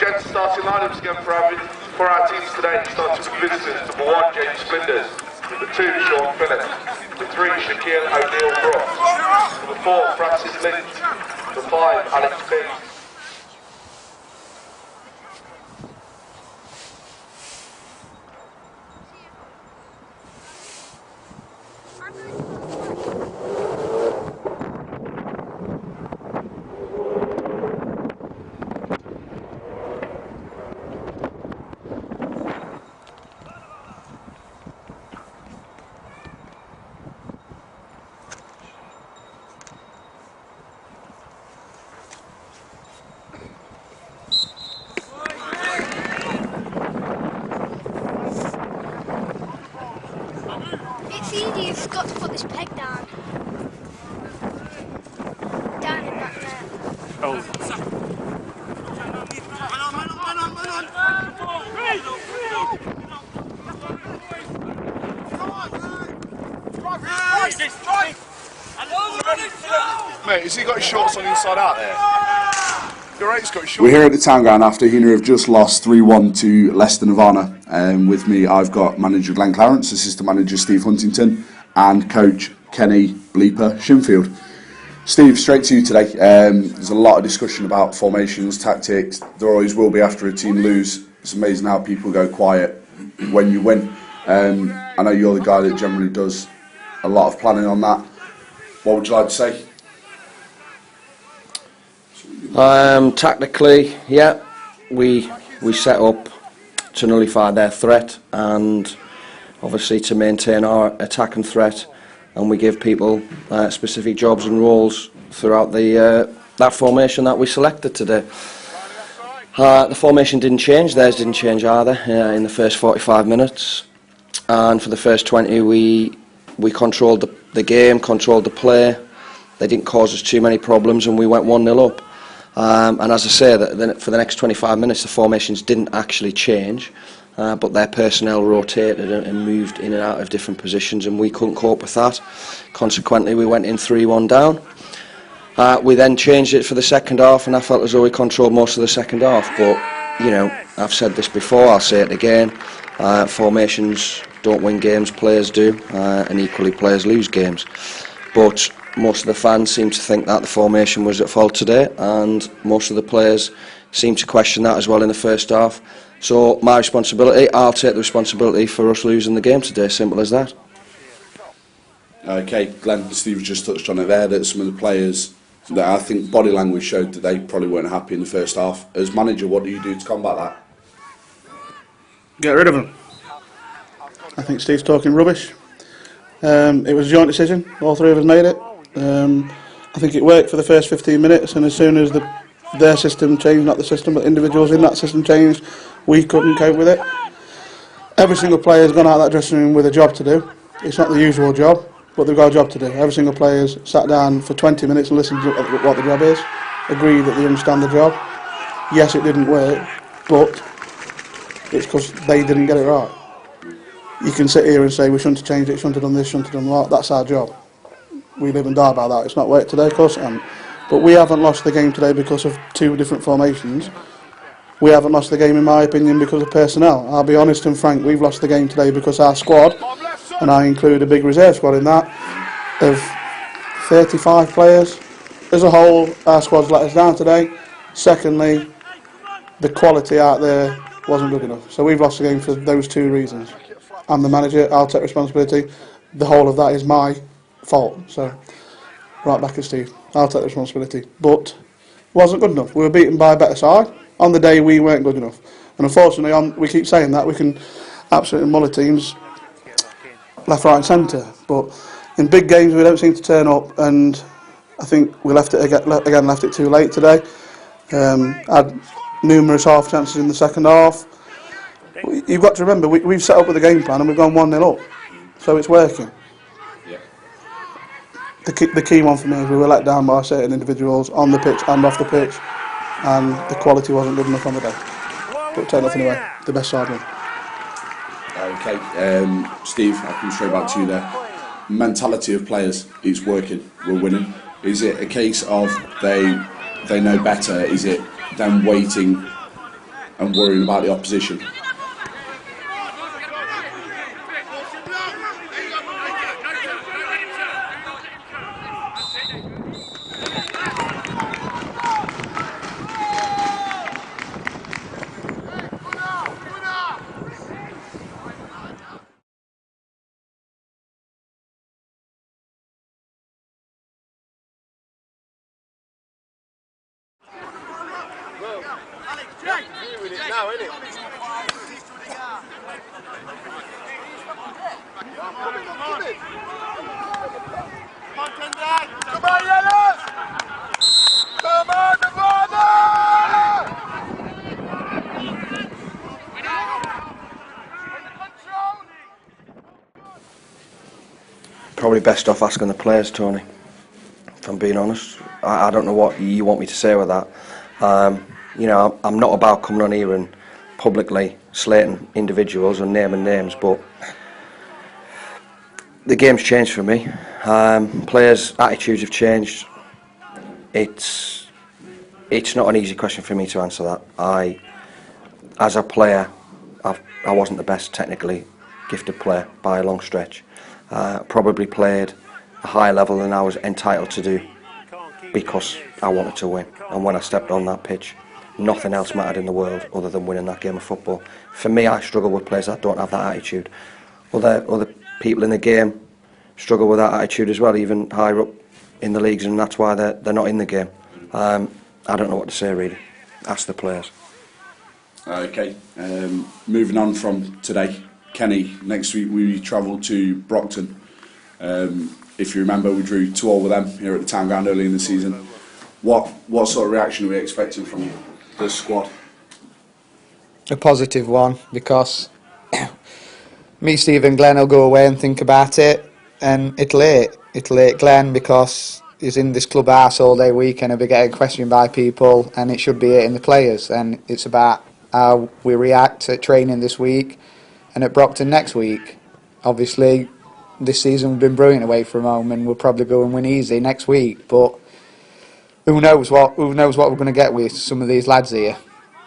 against the starting lineups again for our teams today. Starting with visitors, number 1, James Splinders. Number 2, Sean Phillips. Number 3, Shaquille O'Neil Brooks. Number 4, Francis Lynch. Number 5, Alex B. It's easy, you've got to put this peg down. Down in that net. Oh. Mate, has he got his shorts on inside out there? You're right, he's got his shorts. We're here at the town ground after Heanor have just lost 3-1 to Leicester Nirvana. With me, I've got manager Glenn Clarence, assistant manager Steve Huntington, and coach Kenny Bleeper Shinfield. Steve, straight to you today. There's a lot of discussion about formations, tactics. There always will be after a team lose. It's amazing how people go quiet when you win. I know you're the guy that generally does a lot of planning on that. What would you like to say? Tactically, yeah, we set up to nullify their threat and obviously to maintain our attacking threat, and we give people specific jobs and roles throughout the that formation that we selected today. The formation didn't change, theirs didn't change either in the first 45 minutes, and for the first 20 we controlled the game, controlled the play. They didn't cause us too many problems and we went 1-0 up. And as I say, for the next 25 minutes the formations didn't actually change, but their personnel rotated and moved in and out of different positions, and we couldn't cope with that. Consequently, we went in 3-1 down. We then changed it for the second half, and I felt as though we controlled most of the second half. But, you know, I've said this before, I'll say it again, formations don't win games, players do, and equally players lose games. But most of the fans seem to think that the formation was at fault today, and most of the players seem to question that as well in the first half. So my responsibility, I'll take the responsibility for us losing the game today, simple as that. Okay, Glenn, Steve just touched on it there, that some of the players that I think body language showed that they probably weren't happy in the first half. As manager, what do you do to combat that? Get rid of them. I think Steve's talking rubbish. It was a joint decision, all three of us made it. I think it worked for the first 15 minutes, and as soon as their system changed, not the system, but individuals in that system changed, we couldn't cope with it. Every single player has gone out of that dressing room with a job to do. It's not the usual job, but they've got a job to do. Every single player's sat down for 20 minutes and listened to what the job is, agree that they understand the job. Yes, it didn't work, but it's because they didn't get it right. You can sit here and say we shouldn't have changed it, shouldn't have done this, shouldn't have done that. That's our job. We live and die by that. It's not worked today, of course it hasn't. But we haven't lost the game today because of two different formations. We haven't lost the game, in my opinion, because of personnel. I'll be honest and frank, we've lost the game today because our squad, and I include a big reserve squad in that, of 35 players. As a whole, our squad's let us down today. Secondly, the quality out there wasn't good enough. So we've lost the game for those two reasons. I'm the manager, I'll take responsibility. The whole of that is my fault. So, right back at Steve. I'll take the responsibility. But it wasn't good enough. We were beaten by a better side. On the day, we weren't good enough. And unfortunately, we keep saying that, we can absolutely muller teams left, right and centre. But in big games, we don't seem to turn up, and I think we left it too late today. Had numerous half chances in the second half. You've got to remember, we've set up with a game plan and we've gone 1-0 up. So it's working. Yeah. The key one for me is we were let down by certain individuals on the pitch and off the pitch, and the quality wasn't good enough on the day. But take nothing away, the best side won. Okay, Steve, I'll come straight back to you there. Mentality of players, it's working, we're winning. Is it a case of they know better? Is it them waiting and worrying about the opposition. Probably best off asking the players, Tony, if I'm being honest. I don't know what you want me to say with that. You know, I'm not about coming on here and publicly slating individuals and naming names, but the game's changed for me. Players' attitudes have changed. It's not an easy question for me to answer that. As a player, I wasn't the best technically gifted player by a long stretch. Probably played a higher level than I was entitled to do because I wanted to win. And when I stepped on that pitch, nothing else mattered in the world other than winning that game of football. For me, I struggle with players that don't have that attitude. Other people in the game struggle with that attitude as well, even higher up in the leagues, and that's why they're not in the game. I don't know what to say really. Ask the players. Okay, moving on from today. Kenny, next week we travel to Brockton. If you remember, we drew 2-2 with them here at the town ground early in the season. What sort of reaction are we expecting from the squad? A positive one, because me, Steve and Glenn will go away and think about it, and it'll hate Glenn because he's in this club house all day week and he'll be getting questioned by people, and it should be hitting the players, and it's about how we react at training this week and at Brockton next week. Obviously, this season we've been brilliant away from home, and we'll probably go and win easy next week. But who knows what we're going to get with some of these lads here,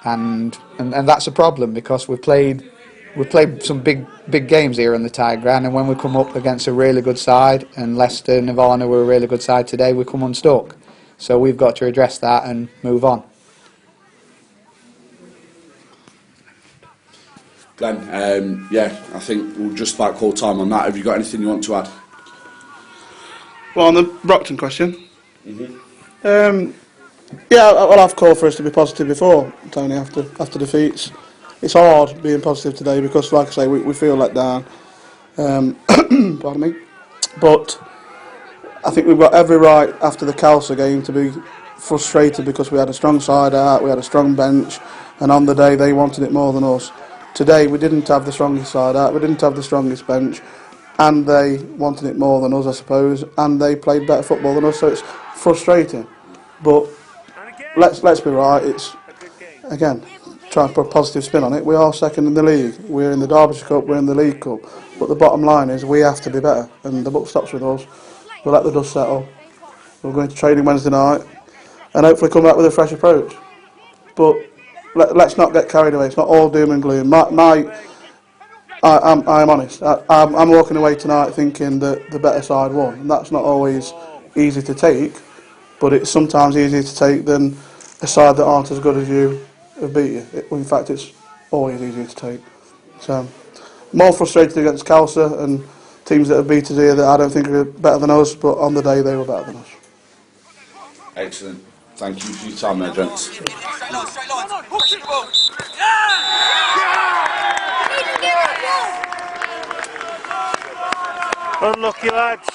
and that's a problem because we've played some big games here on the Tide Ground, and when we come up against a really good side, and Leicester Nirvana were a really good side today, we come unstuck. So we've got to address that and move on. Glenn, yeah, I think we'll just about call time on that. Have you got anything you want to add? Well, on the Brockton question, yeah, well, I've called for us to be positive before, Tony, after defeats. It's hard being positive today because, like I say, we feel let down. Pardon me. But I think we've got every right after the Calcer game to be frustrated because we had a strong side out, we had a strong bench, and on the day they wanted it more than us. Today we didn't have the strongest side out, we didn't have the strongest bench, and they wanted it more than us, I suppose, and they played better football than us, so it's frustrating. But let's be right, it's, again, try and put a positive spin on it. We are second in the league, we're in the Derbyshire Cup, we're in the League Cup, but the bottom line is we have to be better, and the buck stops with us. We'll let the dust settle, we're going to training Wednesday night, and hopefully come back with a fresh approach. But let's not get carried away. It's not all doom and gloom. I'm honest. I'm walking away tonight thinking that the better side won, and that's not always easy to take, but it's sometimes easier to take than a side that aren't as good as you have beat you. In fact, it's always easier to take. So, more frustrated against Calcer and teams that have beat us here that I don't think are better than us, but on the day they were better than us. Excellent. Thank you for your time there, gents. Unlucky lads.